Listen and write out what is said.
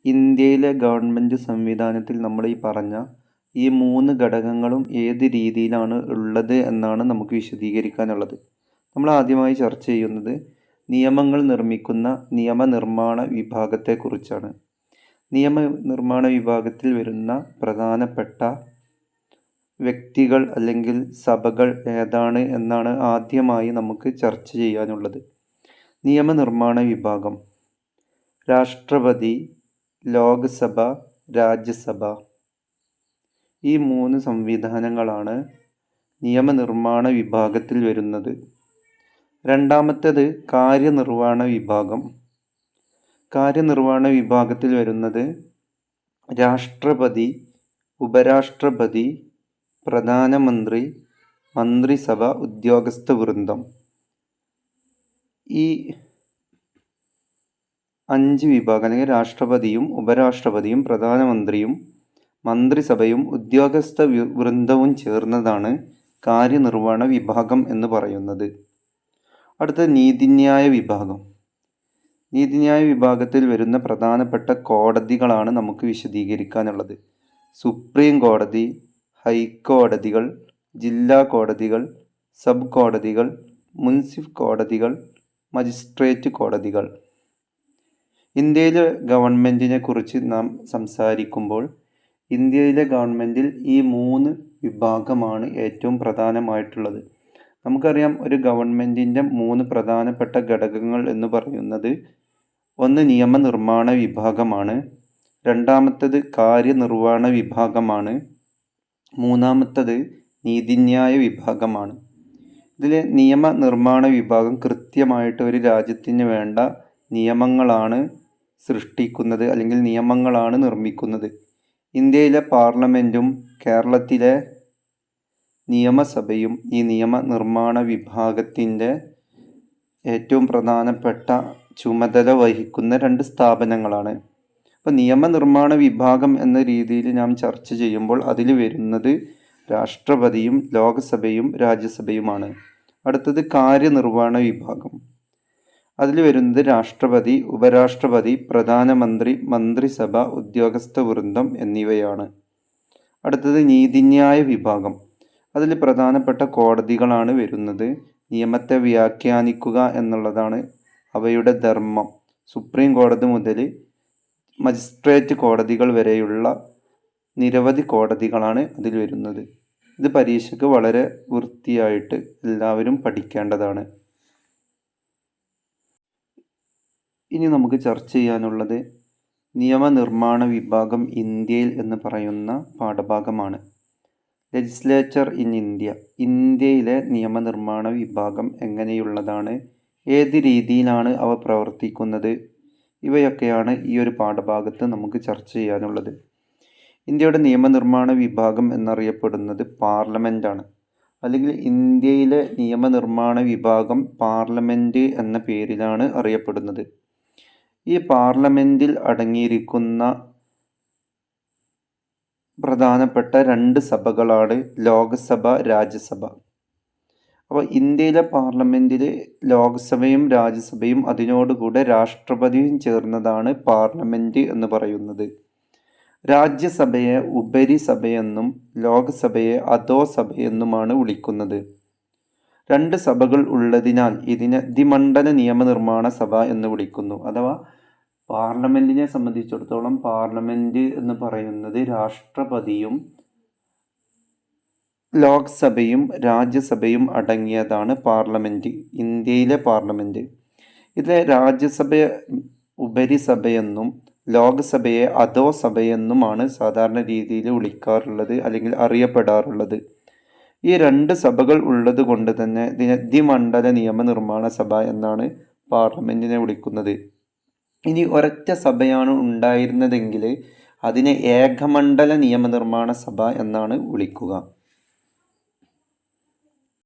ഇന്ത്യയിലെ ഗവൺമെൻറ് സംവിധാനത്തിൽ നമ്മൾ ഈ പറഞ്ഞ ഈ 3 ഘടകങ്ങളും ഏത് രീതിയിലാണ് ഉള്ളത് എന്നാണ് നമുക്ക് വിശദീകരിക്കാനുള്ളത്. നമ്മൾ ആദ്യമായി ചർച്ച ചെയ്യുന്നത് നിയമങ്ങൾ നിർമ്മിക്കുന്ന നിയമനിർമ്മാണ വിഭാഗത്തെക്കുറിച്ചാണ്. നിയമനിർമ്മാണ വിഭാഗത്തിൽ വരുന്ന പ്രധാനപ്പെട്ട വ്യക്തികൾ അല്ലെങ്കിൽ സഭകൾ ഏതാണ് എന്നാണ് ആദ്യമായി നമുക്ക് ചർച്ച ചെയ്യാനുള്ളത്. നിയമനിർമ്മാണ വിഭാഗം: രാഷ്ട്രപതി, ലോക്സഭ, രാജ്യസഭ. ഈ 3 സംവിധാനങ്ങളാണ് നിയമനിർമ്മാണ വിഭാഗത്തിൽ വരുന്നത്. രണ്ടാമത്തേത് കാര്യനിർവഹണ വിഭാഗം. കാര്യനിർവഹണ വിഭാഗത്തിൽ വരുന്നത് രാഷ്ട്രപതി, ഉപരാഷ്ട്രപതി, പ്രധാനമന്ത്രി, മന്ത്രിസഭ, ഉദ്യോഗസ്ഥ വൃന്ദം. ഈ 5 വിഭാഗം അല്ലെങ്കിൽ രാഷ്ട്രപതിയും ഉപരാഷ്ട്രപതിയും പ്രധാനമന്ത്രിയും മന്ത്രിസഭയും ഉദ്യോഗസ്ഥ വൃന്ദവും ചേർന്നതാണ് കാര്യനിർവഹണ വിഭാഗം എന്ന് പറയുന്നത്. അടുത്ത നീതിന്യായ വിഭാഗം. നീതിന്യായ വിഭാഗത്തിൽ വരുന്ന പ്രധാനപ്പെട്ട കോടതികളാണ് നമുക്ക് വിശദീകരിക്കാനുള്ളത്. സുപ്രീം കോടതി, ഹൈക്കോടതികൾ, ജില്ലാ കോടതികൾ, സബ് കോടതികൾ, മുൻസിഫ് കോടതികൾ, മജിസ്ട്രേറ്റ് കോടതികൾ. ഇന്ത്യയിലെ ഗവൺമെൻറ്റിനെ കുറിച്ച് നാം സംസാരിക്കുമ്പോൾ ഇന്ത്യയിലെ ഗവൺമെൻറ്റിൽ ഈ 3 വിഭാഗമാണ് ഏറ്റവും പ്രധാനമായിട്ടുള്ളത്. നമുക്കറിയാം, ഒരു ഗവൺമെൻറ്റിൻ്റെ 3 പ്രധാനപ്പെട്ട ഘടകങ്ങൾ എന്ന് പറയുന്നത് ഒന്ന് നിയമനിർമ്മാണ വിഭാഗമാണ്, രണ്ടാമത്തേത് കാര്യനിർവഹണ വിഭാഗമാണ്, മൂന്നാമത്തേത് നീതിന്യായ വിഭാഗമാണ്. ഇതിൽ നിയമനിർമ്മാണ വിഭാഗം കൃത്യമായിട്ട് ഒരു രാജ്യത്തിന് വേണ്ട നിയമങ്ങളാണ് സൃഷ്ടിക്കുന്നത് അല്ലെങ്കിൽ നിയമങ്ങളാണ് നിർമ്മിക്കുന്നത്. ഇന്ത്യയിലെ പാർലമെൻറ്റും കേരളത്തിലെ നിയമസഭയും ഈ നിയമനിർമ്മാണ വിഭാഗത്തിൻ്റെ ഏറ്റവും പ്രധാനപ്പെട്ട ചുമതല വഹിക്കുന്ന 2 സ്ഥാപനങ്ങളാണ്. അപ്പോൾ നിയമനിർമ്മാണ വിഭാഗം എന്ന രീതിയിൽ നാം ചർച്ച ചെയ്യുമ്പോൾ അതിൽ വരുന്നത് രാഷ്ട്രപതിയും ലോക്സഭയും രാജ്യസഭയുമാണ്. അടുത്തത് കാര്യനിർവഹണ വിഭാഗം. അതിൽ വരുന്നത് രാഷ്ട്രപതി, ഉപരാഷ്ട്രപതി, പ്രധാനമന്ത്രി, മന്ത്രിസഭ, ഉദ്യോഗസ്ഥ വൃന്ദം എന്നിവയാണ്. അടുത്തത് നീതിന്യായ വിഭാഗം. അതിൽ പ്രധാനപ്പെട്ട കോടതികളാണ് വരുന്നത്. നിയമത്തെ വ്യാഖ്യാനിക്കുക എന്നുള്ളതാണ് അവയുടെ ധർമ്മം. സുപ്രീം കോടതി മുതൽ മജിസ്ട്രേറ്റ് കോടതികൾ വരെയുള്ള നിരവധി കോടതികളാണ് അതിൽ വരുന്നത്. ഇത് പരീക്ഷയ്ക്ക് വളരെ വൃത്തിയായിട്ട് എല്ലാവരും പഠിക്കേണ്ടതാണ്. ഇനി നമുക്ക് ചർച്ച ചെയ്യാനുള്ളത് നിയമനിർമ്മാണ വിഭാഗം ഇന്ത്യയിൽ എന്ന് പറയുന്ന പാഠഭാഗമാണ്. Legislature in India. ഇന്ത്യയിലെ നിയമനിർമ്മാണ വിഭാഗം എങ്ങനെയുള്ളതാണ്, ഏത് രീതിയിലാണ് അവ പ്രവർത്തിക്കുന്നത്, ഇവയൊക്കെയാണ് ഈ ഒരു പാഠഭാഗത്ത് നമുക്ക് ചർച്ച ചെയ്യാനുള്ളത്. ഇന്ത്യയുടെ നിയമനിർമ്മാണ വിഭാഗം എന്നറിയപ്പെടുന്നത് പാർലമെൻറ്റാണ്. അല്ലെങ്കിൽ ഇന്ത്യയിലെ നിയമനിർമ്മാണ വിഭാഗം പാർലമെൻറ്റ് എന്ന പേരിലാണ് അറിയപ്പെടുന്നത്. ഈ പാർലമെൻറ്റിൽ അടങ്ങിയിരിക്കുന്ന പ്രധാനപ്പെട്ട 2 സഭകളാണ് ലോക്സഭ, രാജ്യസഭ. അപ്പോൾ ഇന്ത്യയിലെ പാർലമെൻറ്റിൽ ലോക്സഭയും രാജ്യസഭയും അതിനോടുകൂടെ രാഷ്ട്രപതിയും ചേർന്നതാണ് പാർലമെൻറ്റ് എന്ന് പറയുന്നത്. രാജ്യസഭയെ ഉപരിസഭയെന്നും ലോക്സഭയെ അധോസഭയെന്നുമാണ് വിളിക്കുന്നത്. 2 സഭകൾ ഉള്ളതിനാൽ ഇതിനെ ദ്വിമണ്ഡല നിയമനിർമ്മാണ സഭ എന്ന് വിളിക്കുന്നു. അഥവാ പാർലമെൻറ്റിനെ സംബന്ധിച്ചിടത്തോളം പാർലമെൻറ്റ് എന്ന് പറയുന്നത് രാഷ്ട്രപതിയും ലോക്സഭയും രാജ്യസഭയും അടങ്ങിയതാണ് പാർലമെൻറ്റ്, ഇന്ത്യയിലെ പാർലമെൻറ്റ്. ഇതിലെ രാജ്യസഭയെ ഉപരിസഭയെന്നും ലോക്സഭയെ അധോസഭയെന്നുമാണ് സാധാരണ രീതിയിൽ വിളിക്കാറുള്ളത് അല്ലെങ്കിൽ അറിയപ്പെടാറുള്ളത്. ഈ 2 സഭകൾ ഉള്ളത് കൊണ്ട് തന്നെ ഇതിനെ ദ്വിമണ്ഡല നിയമനിർമ്മാണ സഭ എന്നാണ് പാർലമെൻറ്റിനെ വിളിക്കുന്നത്. ഇനി ഒരൊറ്റ സഭയാണ് ഉണ്ടായിരുന്നതെങ്കിൽ അതിനെ ഏകമണ്ഡല നിയമനിർമ്മാണ സഭ എന്നാണ് വിളിക്കുക.